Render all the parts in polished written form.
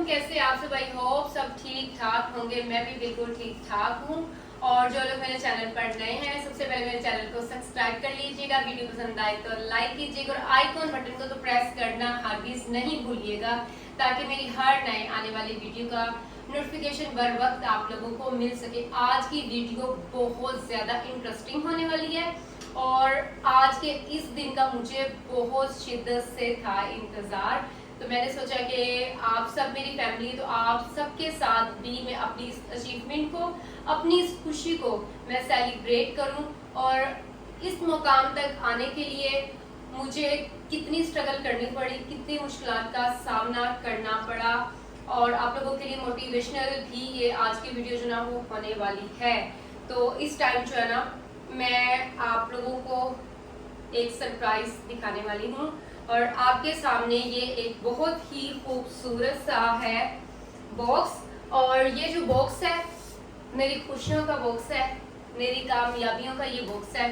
वालेकुम। कैसे आप सब? आई होप सब ठीक ठाक होंगे। मैं भी बिल्कुल ठीक ठाक हूँ। और जो लोग मेरे चैनल पर नए हैं, सबसे पहले मेरे चैनल को सब्सक्राइब कर लीजिएगा। वीडियो पसंद आए तो लाइक कीजिएगा और आइकॉन बटन को तो प्रेस करना हरगिज नहीं भूलिएगा, ताकि मेरी हर नए आने वाली वीडियो का नोटिफिकेशन बर वक्त आप लोगों को मिल सके। आज की वीडियो बहुत ज़्यादा इंटरेस्टिंग होने वाली है और आज के इस दिन का मुझे बहुत शिद्दत से था इंतज़ार। तो मैंने सोचा कि आप सब मेरी फैमिली, तो आप सबके साथ भी मैं अपनी इस अचीवमेंट को, अपनी इस खुशी को मैं सेलिब्रेट करूं। और इस मुकाम तक आने के लिए मुझे कितनी स्ट्रगल करनी पड़ी, कितनी मुश्किलात का सामना करना पड़ा, और आप लोगों के लिए मोटिवेशनल भी ये आज की वीडियो जो ना वो होने वाली है। तो इस टाइम जो है ना, मैं आप लोगों को एक सरप्राइज दिखाने वाली हूँ और आपके सामने ये एक बहुत ही खूबसूरत सा है बॉक्स। और ये जो बॉक्स है मेरी खुशियों का बॉक्स है, मेरी कामयाबियों का ये बॉक्स है।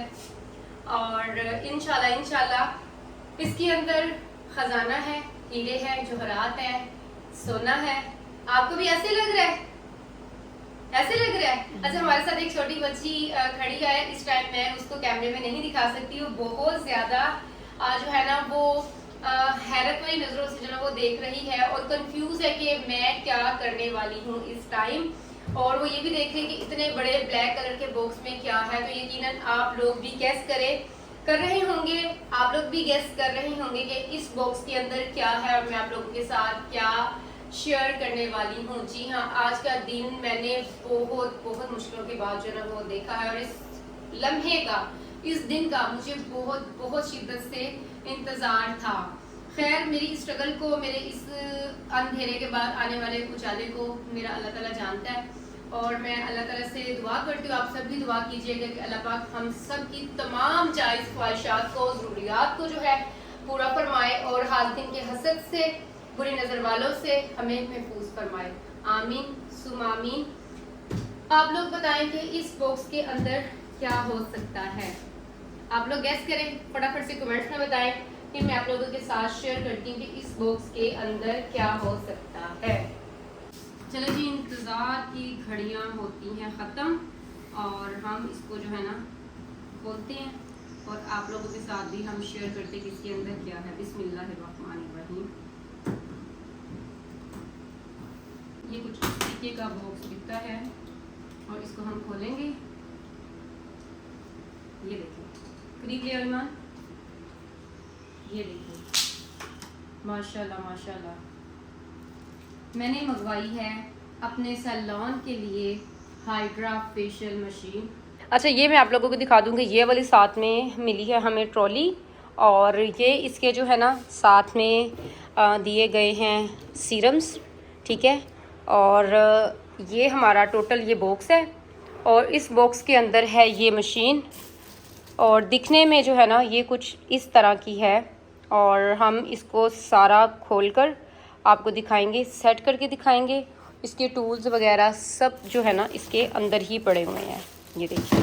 और इंशाल्लाह इसके अंदर खजाना है, हीरे हैं, जवाहरात है, सोना है। आपको भी ऐसे लग रहा है? ऐसे लग रहा है? अच्छा, हमारे साथ एक छोटी बच्ची खड़ी है। इस टाइम मैं उसको कैमरे में नहीं दिखा सकती हूँ। बहुत ज्यादा जो है ना वो हैरत वाली नजरों से जो ना वो देख रही है और कंफ्यूज है कि मैं क्या करने वाली हूँ इस टाइम। और वो ये भी देख रही है कि इतने बड़े ब्लैक कलर के बॉक्स में क्या है। तो यकीनन आप लोग भी गेस कर रहे होंगे, आप लोग भी गेस कर रहे होंगे कि इस बॉक्स के अंदर क्या है और मैं आप लोगों के साथ क्या शेयर करने वाली हूँ। जी हाँ, आज का दिन मैंने बहुत बहुत मुश्किलों के बाद जो है वो देखा है और इस लम्हे का, इस दिन का मुझे बहुत बहुत शिद्दत से इंतज़ार था। खैर, मेरी स्ट्रगल को, मेरे इस अंधेरे के बाद आने वाले उजाले को मेरा अल्लाह ताला जानता है। और मैं अल्लाह ताला से दुआ करती हूँ, आप सब भी दुआ कीजिएगा कि अल्लाह पाक हम सब की तमाम जायज़ ख्वाहिशात को, ज़रूरियात को जो है पूरा फरमाए और हासिल के हसद से, बुरी नज़र वालों से हमें महफूज फरमाए। आमीन सुम आमीन। आप लोग बताएं कि इस बॉक्स के अंदर क्या हो सकता है। आप लोग गैस करें, फटाफट से कमेंट्स में बताएं कि मैं आप लोगों के साथ शेयर करती हूँ कि इस बॉक्स के अंदर क्या हो सकता है। चलो जी, इंतज़ार की घड़ियाँ होती हैं ख़त्म और हम इसको जो है ना खोलते हैं और आप लोगों के साथ भी हम शेयर करते हैं कि इसके अंदर क्या है। बिस्मिल्लाहिर्रहमानिर्रहीम। ये कुछ तरीके का बॉक्स दिखता है और इसको हम खोलेंगे। ये देखिए, करीब ले ईमान, ये देखिए, माशाल्लाह माशाल्लाह। मैंने मंगवाई है अपने सैलून के लिए हाइड्रा फेशियल मशीन। अच्छा, ये मैं आप लोगों को दिखा दूँगी। ये वाली साथ में मिली है हमें ट्रॉली और ये इसके जो है ना साथ में दिए गए हैं सीरम्स, ठीक है। और ये हमारा टोटल ये बॉक्स है और इस बॉक्स के अंदर है ये मशीन और दिखने में जो है ना ये कुछ इस तरह की है। और हम इसको सारा खोलकर आपको दिखाएंगे, सेट करके दिखाएंगे। इसके टूल्स वगैरह सब जो है ना इसके अंदर ही पड़े हुए हैं। ये देखिए,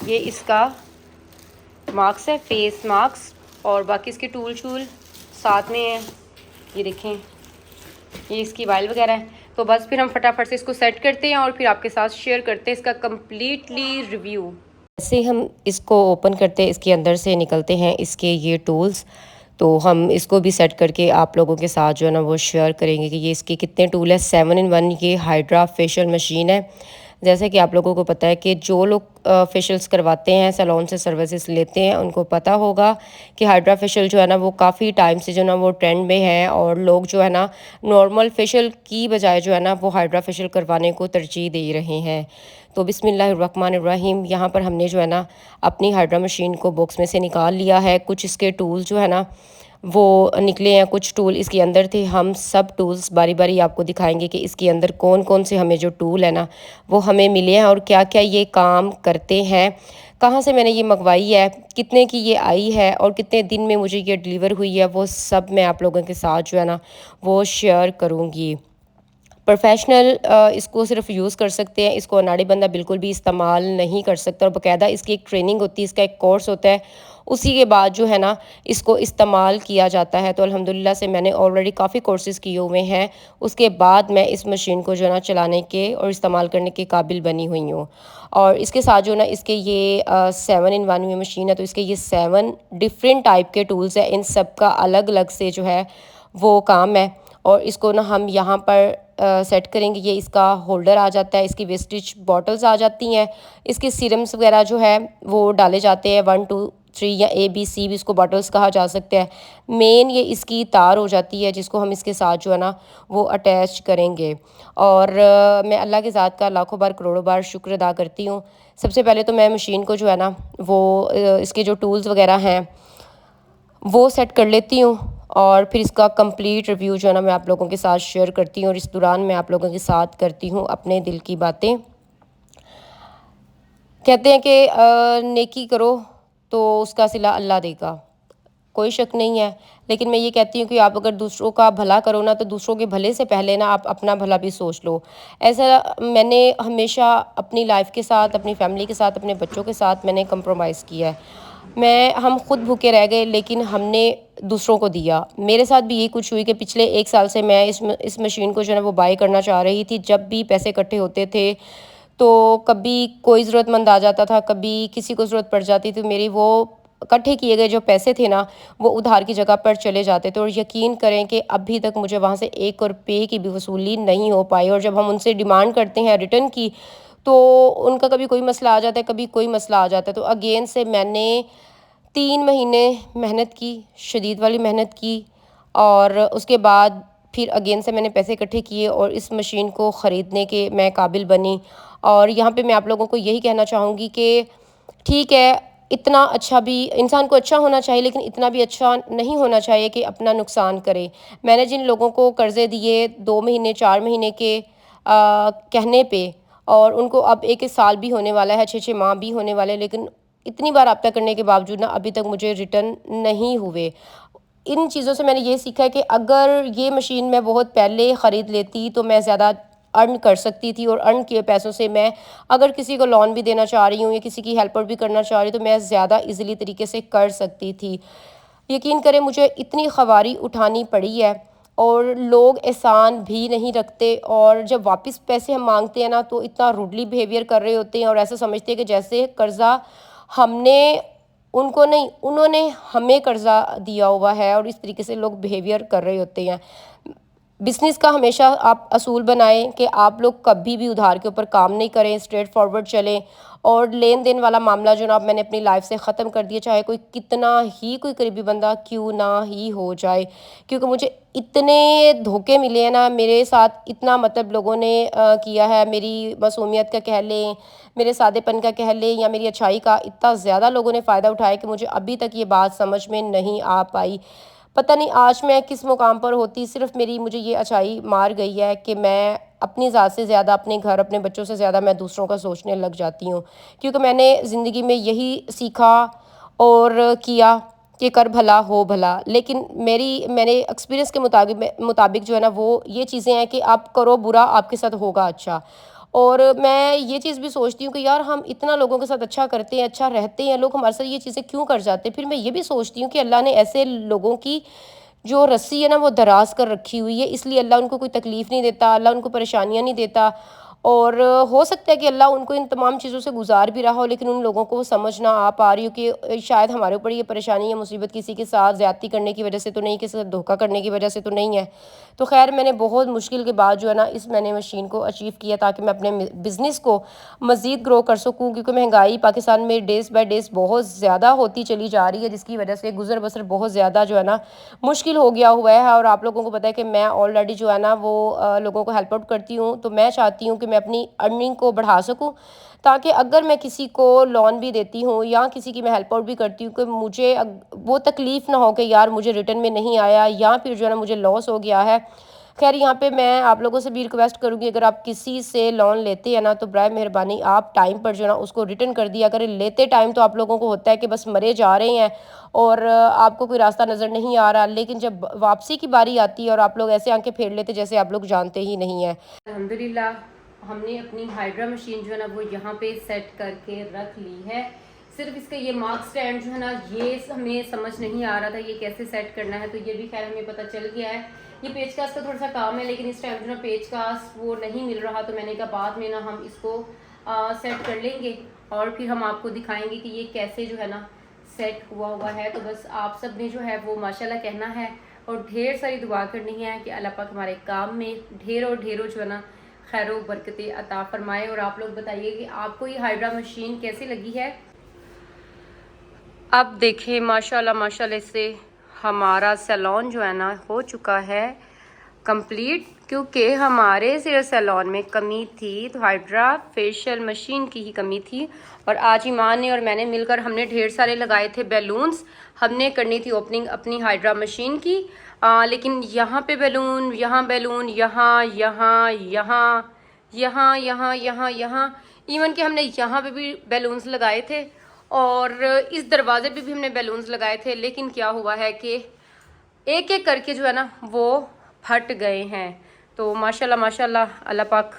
ये इसका मास्क है, फेस मास्क, और बाकी इसके टूल साथ में है। ये देखें, ये इसकी वाइल वगैरह है। तो बस फिर हम फटाफट से इसको सेट करते हैं और फिर आपके साथ शेयर करते हैं इसका कम्प्लीटली रिव्यू। जैसे हम इसको ओपन करते हैं, इसके अंदर से निकलते हैं इसके ये टूल्स। तो हम इसको भी सेट करके आप लोगों के साथ जो है ना वो शेयर करेंगे कि ये इसके कितने टूल है। 7 in 1 ये हाइड्रा फेशियल मशीन है। जैसे कि आप लोगों को पता है कि जो लोग फेशियल्स करवाते हैं, सैलून से सर्विसेज लेते हैं, उनको पता होगा कि हाइड्रा फेशियल जो है ना वो काफ़ी टाइम से जो ना वो ट्रेंड में है और लोग जो है ना नॉर्मल फेशियल की बजाय जो है ना वो हाइड्रा फेशियल करवाने को तरजीह दे रहे हैं। तो बिस्मिल्लाहिर्रहमानिर्रहीम, यहाँ पर हमने जो है ना अपनी हाइड्रा मशीन को बॉक्स में से निकाल लिया है। कुछ इसके टूल जो है ना वो निकले हैं, कुछ टूल इसके अंदर थे। हम सब टूल्स बारी बारी आपको दिखाएंगे कि इसके अंदर कौन कौन से हमें जो टूल है ना वो हमें मिले हैं और क्या क्या ये काम करते हैं, कहाँ से मैंने ये मंगवाई है, कितने की ये आई है और कितने दिन में मुझे ये डिलीवर हुई है, वो सब मैं आप लोगों के साथ जो है ना वो शेयर करूँगी। प्रोफेशनल इसको सिर्फ यूज़ कर सकते हैं, इसको अनाड़ी बंदा बिल्कुल भी इस्तेमाल नहीं कर सकता। और बाकायदा इसकी एक ट्रेनिंग होती है, इसका एक कोर्स होता है उसी के बाद जो है ना इसको इस्तेमाल किया जाता है। तो अल्हम्दुलिल्लाह से मैंने ऑलरेडी काफ़ी कोर्सेज़ किए हुए हैं, उसके बाद मैं इस मशीन को जो है ना चलाने के और इस्तेमाल करने के काबिल बनी हुई हूँ। और इसके साथ जो ना इसके ये 7 इन 1 में मशीन है, तो इसके ये 7 डिफरेंट टाइप के टूल्स हैं, इन सब का अलग-अलग से जो है वो काम है। और इसको ना हम यहाँ पर सेट करेंगे, ये इसका होल्डर आ जाता है, इसकी वेस्टेज बॉटल्स आ जाती हैं, इसके सीरम्स वगैरह जो है वो डाले जाते हैं 1 2 3 या ABC भी इसको बॉटल्स कहा जा सकता है। मेन ये इसकी तार हो जाती है जिसको हम इसके साथ जो है ना वो अटैच करेंगे। और मैं अल्लाह के ज़ात का लाखों बार करोड़ों बार शुक्र अदा करती हूँ। सबसे पहले तो मैं मशीन को जो है ना वो इसके जो टूल्स वगैरह हैं वो सेट कर लेती हूँ, और फिर इसका कंप्लीट रिव्यू जो है ना मैं आप लोगों के साथ शेयर करती हूँ, और इस दौरान मैं आप लोगों के साथ करती हूँ अपने दिल की बातें। कहते हैं कि नेकी करो तो उसका सिला अल्लाह देगा, कोई शक नहीं है। लेकिन मैं ये कहती हूँ कि आप अगर दूसरों का भला करो ना, तो दूसरों के भले से पहले ना आप अपना भला भी सोच लो। ऐसा मैंने हमेशा अपनी लाइफ के साथ, अपनी फैमिली के साथ, अपने बच्चों के साथ मैंने कंप्रोमाइज़ किया है। हम खुद भूखे रह गए लेकिन हमने दूसरों को दिया। मेरे साथ भी यही कुछ हुई कि पिछले 1 साल से मैं इस मशीन को जो है ना वो बाय करना चाह रही थी। जब भी पैसे इकट्ठे होते थे, तो कभी कोई ज़रूरतमंद आ जाता था, कभी किसी को ज़रूरत पड़ जाती, तो मेरी वो इकट्ठे किए गए जो पैसे थे ना, वो उधार की जगह पर चले जाते थे। और यकीन करें कि अभी तक मुझे वहाँ से 1 रुपये की भी वसूली नहीं हो पाई। और जब हम उनसे डिमांड करते हैं रिटर्न की, तो उनका कभी कोई मसला आ जाता है, कभी कोई मसला आ जाता है। तो अगेन से मैंने 3 महीने मेहनत की, शदीद वाली मेहनत की, और उसके बाद फिर अगेन से मैंने पैसे इकट्ठे किए और इस मशीन को ख़रीदने के मैं काबिल बनी। और यहाँ पे मैं आप लोगों को यही कहना चाहूँगी कि ठीक है, इतना अच्छा भी इंसान को अच्छा होना चाहिए, लेकिन इतना भी अच्छा नहीं होना चाहिए कि अपना नुकसान करे। मैंने जिन लोगों को कर्ज़े दिए 2 महीने 4 महीने के कहने पे, और उनको अब 1-1 साल भी होने वाला है, 6-6 माह भी होने वाले हैं, लेकिन इतनी बार रब्ता करने के बावजूद ना अभी तक मुझे रिटर्न नहीं हुए। इन चीज़ों से मैंने ये सीखा है कि अगर ये मशीन मैं बहुत पहले ख़रीद लेती तो मैं ज़्यादा अर्न कर सकती थी, और अर्न किए पैसों से मैं अगर किसी को लोन भी देना चाह रही हूँ या किसी की हेल्प भी करना चाह रही हूँ, तो मैं ज़्यादा ईज़िली तरीके से कर सकती थी। यकीन करें मुझे इतनी ख़वारी उठानी पड़ी है, और लोग एहसान भी नहीं रखते, और जब वापस पैसे हम मांगते हैं ना तो इतना रूडली बिहेवियर कर रहे होते हैं, और ऐसा समझते हैं कि जैसे कर्ज़ा हमने उनको नहीं, उन्होंने हमें कर्ज़ा दिया हुआ है, और इस तरीके से लोग बिहेवियर कर रहे होते हैं। बिज़नेस का हमेशा आप असूल बनाएं कि आप लोग कभी भी उधार के ऊपर काम नहीं करें, स्ट्रेट फॉरवर्ड चलें, और लेन देन वाला मामला जो ना मैंने अपनी लाइफ से ख़त्म कर दिया, चाहे कोई कितना ही कोई करीबी बंदा क्यों ना ही हो जाए। क्योंकि मुझे इतने धोखे मिले हैं ना, मेरे साथ इतना मतलब लोगों ने किया है, मेरी मासूमियत का कह लें, मेरे सादेपन का कह लें, या मेरी अच्छाई का, इतना ज़्यादा लोगों ने फ़ायदा उठाया कि मुझे अभी तक ये बात समझ में नहीं आ पाई। पता नहीं आज मैं किस मुकाम पर होती, सिर्फ़ मेरी मुझे ये अच्छाई मार गई है कि मैं अपनी ज़ात से ज़्यादा, अपने घर, अपने बच्चों से ज़्यादा मैं दूसरों का सोचने लग जाती हूँ। क्योंकि मैंने ज़िंदगी में यही सीखा और किया कि कर भला हो भला। लेकिन मेरे एक्सपीरियंस के मुताबिक जो है ना वो ये चीज़ें हैं कि आप करो बुरा, आपके साथ होगा अच्छा। और मैं ये चीज़ भी सोचती हूँ कि यार हम इतना लोगों के साथ अच्छा करते हैं, अच्छा रहते हैं, लोग हमारे साथ ये चीज़ें क्यों कर जाते हैं? फिर मैं ये भी सोचती हूँ कि अल्लाह ने ऐसे लोगों की जो रस्सी है ना वो दराज़ कर रखी हुई है, इसलिए अल्लाह उनको कोई तकलीफ़ नहीं देता, अल्लाह उनको परेशानियाँ नहीं देता। और हो सकता है कि अल्लाह उनको इन तमाम चीज़ों से गुज़ार भी रहा हो, लेकिन उन लोगों को समझ ना आ पा रही हो कि शायद हमारे ऊपर ये परेशानी या मुसीबत किसी के साथ ज़्यादती करने की वजह से तो नहीं, किसी के साथ धोखा करने की वजह से तो नहीं है। तो ख़ैर मैंने बहुत मुश्किल के बाद जो है ना मैंने मशीन को अचीव किया, ताकि मैं अपने बिज़नेस को मज़ीद ग्रो कर सकूँ। क्योंकि महंगाई पाकिस्तान में डेज़ बाय डेज़ बहुत ज़्यादा होती चली जा रही है, जिसकी वजह से गुज़र बसर बहुत ज़्यादा जो है ना मुश्किल हो गया हुआ है। और आप लोगों को पता है कि मैं ऑलरेडी जो है ना वो लोगों को हेल्प आउट करती हूँ, तो मैं चाहती हूँ कि मैं अपनी अर्निंग को बढ़ा सकूँ, ताकि अगर मैं किसी को लोन भी देती हूँ या किसी की मैं हेल्प आउट भी करती हूँ, कि मुझे वो तकलीफ़ ना हो कि यार मुझे रिटर्न में नहीं आया, या फिर जो है ना मुझे लॉस हो गया है। खैर यहाँ पे मैं आप लोगों से भी रिक्वेस्ट करूँगी, अगर आप किसी से लोन लेते हैं ना तो बराए मेहरबानी आप टाइम पर जो है ना उसको रिटर्न कर दिया करें। लेते टाइम तो आप लोगों को होता है कि बस मरे जा रहे हैं और आपको कोई रास्ता नज़र नहीं आ रहा, लेकिन जब वापसी की बारी आती है और आप लोग ऐसे आंखें फेर लेते जैसे आप लोग जानते ही नहीं हैं। अल्हम्दुलिल्लाह हमने अपनी हाइड्रा मशीन जो है ना वो यहाँ पे सेट करके रख ली है। सिर्फ इसका ये मार्क स्टैंड जो है ना, ये हमें समझ नहीं आ रहा था ये कैसे सेट करना है, तो ये भी खैर हमें पता चल गया है। ये पेचकस का थोड़ा सा काम है, लेकिन इस टाइम जो ना पेचकस वो नहीं मिल रहा, तो मैंने कहा बाद में ना हम इसको सेट कर लेंगे और फिर हम आपको दिखाएंगे कि ये कैसे जो है ना सेट हुआ है। तो बस आप सब ने जो है वो माशाल्लाह कहना है और ढेर सारी दुआ करनी है कि अल्लाह पाक हमारे काम में ढेरों जो है ना खैरो बरकतें अता फरमाए। और आप लोग बताइए कि आपको ये हाइड्रा मशीन कैसी लगी है। अब देखें माशाल्लाह से हमारा सैलून जो है ना हो चुका है कंप्लीट, क्योंकि हमारे सिर्फ सैलून में कमी थी तो हाइड्रा फेशियल मशीन की ही कमी थी। और आज ईमान ने और मैंने मिलकर हमने ढेर सारे लगाए थे बैलून्स। हमने करनी थी ओपनिंग अपनी हाइड्रा मशीन की, लेकिन यहाँ पे बैलून, यहाँ बैलून, यहाँ यहाँ यहाँ यहाँ यहाँ यहाँ यहाँ, इवन कि हमने यहाँ पे भी बैलून्स लगाए थे और इस दरवाजे पे भी हमने बैलून्स लगाए थे। लेकिन क्या हुआ है कि एक एक करके जो है ना वो फट गए हैं। तो माशाल्लाह अल्लाह पाक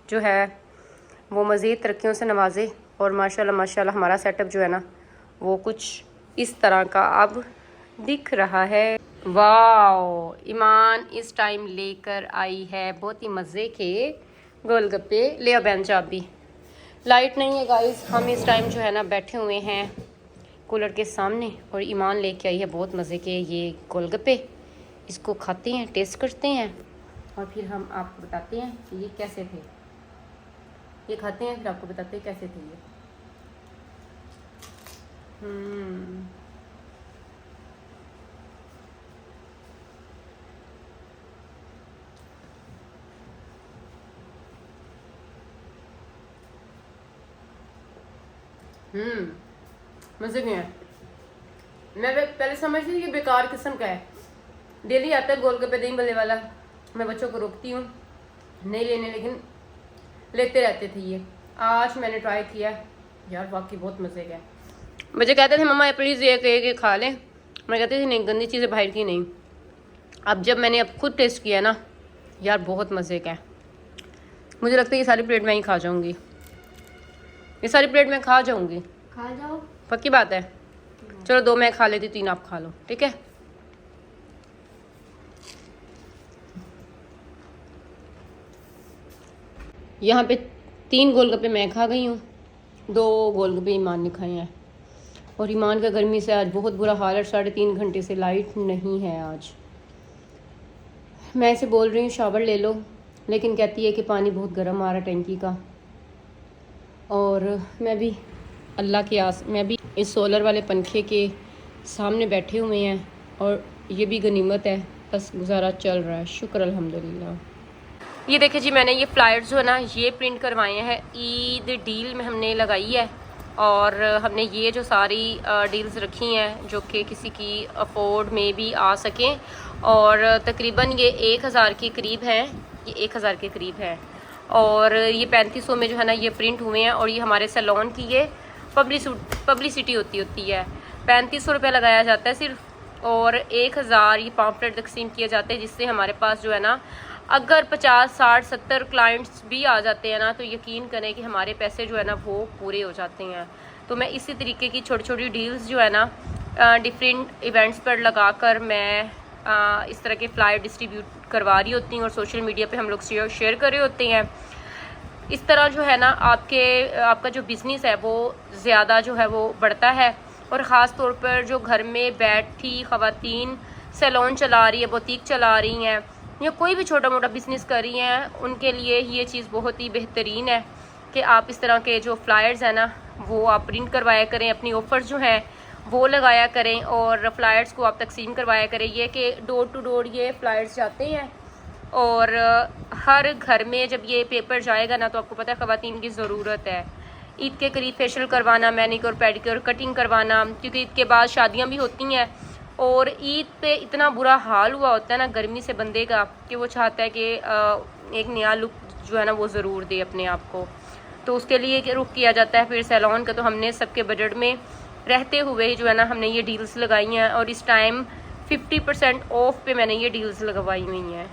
जो है वो मज़ीद तरक्कियों से नवाजे और माशाल्लाह हमारा सेटअप जो है ना वो कुछ इस तरह का अब दिख रहा है। वाओ, ईमान इस टाइम लेकर आई है बहुत ही मज़े के गोलगप्पे। ले अब बहन चाबी। लाइट नहीं है गाइस, हम इस टाइम जो है ना बैठे हुए हैं कूलर के सामने और ईमान लेके आई है बहुत मज़े के ये गोलगप्पे। इसको खाते हैं, टेस्ट करते हैं और फिर हम आपको बताते हैं कि ये कैसे थे। ये खाते हैं फिर आपको बताते हैं कैसे थे ये। मज़े के हैं। मैं पहले समझती थी कि बेकार किस्म का है, डेली आता है गोलगप्पे दही भल्ले वाला, मैं बच्चों को रोकती हूँ नहीं लेने, लेकिन लेते रहते थे ये। आज मैंने ट्राई किया यार, वाकई बहुत मज़े का है। बच्चे कहते थे मम्मा प्लीज़ ये खा लें, मैं कहती थी नहीं, गंदी चीज़ें बाहर की नहीं। अब जब मैंने अब खुद टेस्ट किया ना यार, बहुत मज़े का है। मुझे लगता है ये सारी प्लेट मैं ही खा जाऊँगी, ये सारी प्लेट मैं खा जाऊँगी। खा जाओ, पक्की बात है। चलो 2 मैं खा लेती, 3 आप खा लो, ठीक है। यहाँ पे 3 गोलगप्पे मैं खा गई हूँ, 2 गोलगप्पे ईमान ने खाए हैं। और ईमान का गर्मी से आज बहुत बुरा हाल है, 3.5 घंटे से लाइट नहीं है आज। मैं इसे बोल रही हूँ शावर ले लो, लेकिन कहती है कि पानी बहुत गर्म आ रहा है टैंकी का। और मैं भी अल्लाह की आस, मैं भी इस सोलर वाले पंखे के सामने बैठे हुए हैं और ये भी गनीमत है, बस गुजारा चल रहा है, शुक्र अल्हम्दुलिल्लाह। ये देखिए जी, मैंने ये फ्लायर्स जो है ना ये प्रिंट करवाए हैं, ईद डील में हमने लगाई है। और हमने ये जो सारी डील्स रखी हैं जो कि किसी की अफोर्ड में भी आ सकें, और तकरीबन ये 1000 के करीब हैं, ये 1000 के करीब है। और ये 3500 में जो है ना ये प्रिंट हुए हैं। और ये हमारे सैलून की ये पब्लिसिटी होती है। 3500 रुपये लगाया जाता है सिर्फ, और 1000 ये पॉम्पलेट तकसीम किए जाते हैं, जिससे हमारे पास जो है ना अगर 50, 60, 70 क्लाइंट्स भी आ जाते हैं ना, तो यकीन करें कि हमारे पैसे जो है ना वो पूरे हो जाते हैं। तो मैं इसी तरीके की छोटी छोटी डील्स जो है ना डिफरेंट इवेंट्स पर लगाकर मैं इस तरह के फ्लायर डिस्ट्रीब्यूट करवा रही होती हूँ और सोशल मीडिया पे हम लोग शेयर कर रहे होते हैं। इस तरह जो है ना आपका जो बिज़नेस है वो ज़्यादा जो है वो बढ़ता है। और ख़ास तौर पर जो घर में बैठी ख़वातीन सैलून चला रही है, बुटीक चला रही हैं, या कोई भी छोटा मोटा बिज़नेस कर रही हैं, उनके लिए ये चीज़ बहुत ही बेहतरीन है कि आप इस तरह के जो फ्लायर्स हैं ना वो आप प्रिंट करवाया करें, अपनी ऑफ़र्स जो हैं वो लगाया करें और फ्लायर्स को आप तकसीम करवाया करें। ये कि डोर टू डोर ये फ्लायर्स जाते हैं और हर घर में जब ये पेपर जाएगा ना, तो आपको पता है ख़वातीन की ज़रूरत है ईद के करीब फेशियल करवाना, मैनिक्योर पेडिक्योर, कटिंग करवाना, क्योंकि ईद के बाद शादियाँ भी होती हैं। और ईद पे इतना बुरा हाल हुआ होता है ना गर्मी से बंदे का कि वो चाहता है कि एक नया लुक जो है ना वो ज़रूर दे अपने आप को, तो उसके लिए रुख किया जाता है फिर सैलून का। तो हमने सबके बजट में रहते हुए जो है ना हमने ये डील्स लगाई हैं, और इस टाइम 50% ऑफ पे मैंने ये डील्स लगवाई हुई हैं।